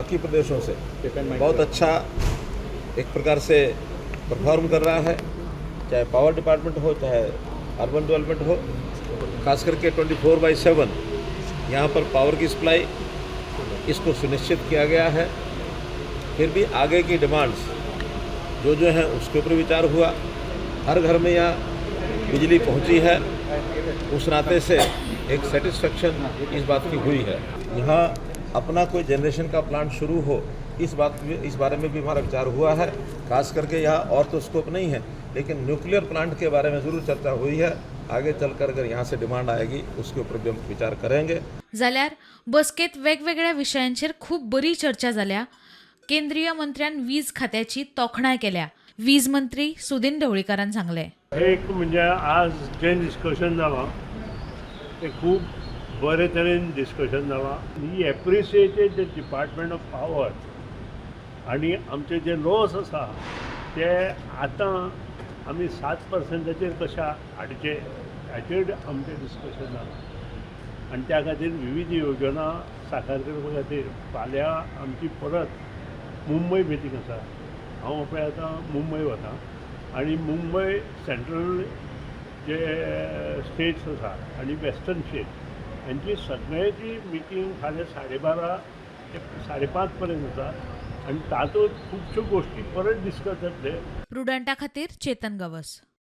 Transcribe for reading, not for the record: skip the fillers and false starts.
बाकी प्रदेशों से बहुत अच्छा एक प्रकार से परफॉर्म कर रहा है, चाहे पावर डिपार्टमेंट हो चाहे अर्बन डेवलपमेंट हो। खास करके 24/7 यहाँ पर पावर की सप्लाई इसको सुनिश्चित किया गया है। फिर भी आगे की डिमांड्स जो हैं उसके ऊपर विचार हुआ। हर घर में यहाँ बिजली पहुँची है, उस नाते से एक सेटिस्फेक्शन इस बात की हुई है। यहाँ अपना कोई जनरेशन का प्लांट शुरू हो इस बारे में भी हमारा विचार हुआ है। खास करके यहाँ और तो स्कोप नहीं है, लेकिन न्यूक्लियर प्लांट के बारे में ज़रूर चर्चा हुई है। आगे चलकर अगर यहाँ से डिमांड आएगी उसके ऊपर भी हम विचार करेंगे। जाल्यार बसकेत वेगवेगळ्या विशयांचेर खूप बरी चर्चा जाल्या। केंद्रीय मंत्र्यान वीज खात्याची तोखणाय केल्या। वीज मंत्री सुदीन ढवळीकरान सांगले, एक म्हणजे आज जे डिस्कशन जालां ते खूब बरे तरेन डिस्कशन जालां। He appreciated the department of power आनी आमचे जे लॉस आसा ते आतां आमी 7% कशा हाडचे हाचेर आमचें डिस्कशन जालां आनी त्या खातीर विविध योजना साकार करपा खातीर फाल्यां आमची परत मुंबय मिटींग आसा। हांव पळय आतां मुंबय वता आनी मुंबय सेंट्रल जे स्टेट्स आसा आनी वेस्टर्न स्टेट्स हांची सगळ्यांची मिटींग फाल्यां 12:30 ते 5:30 पर्यंत आसा आनी तातूंत खुबश्यो गोश्टी परत डिस्कस जातले। प्रुडंटा खातीर चेतन गवस।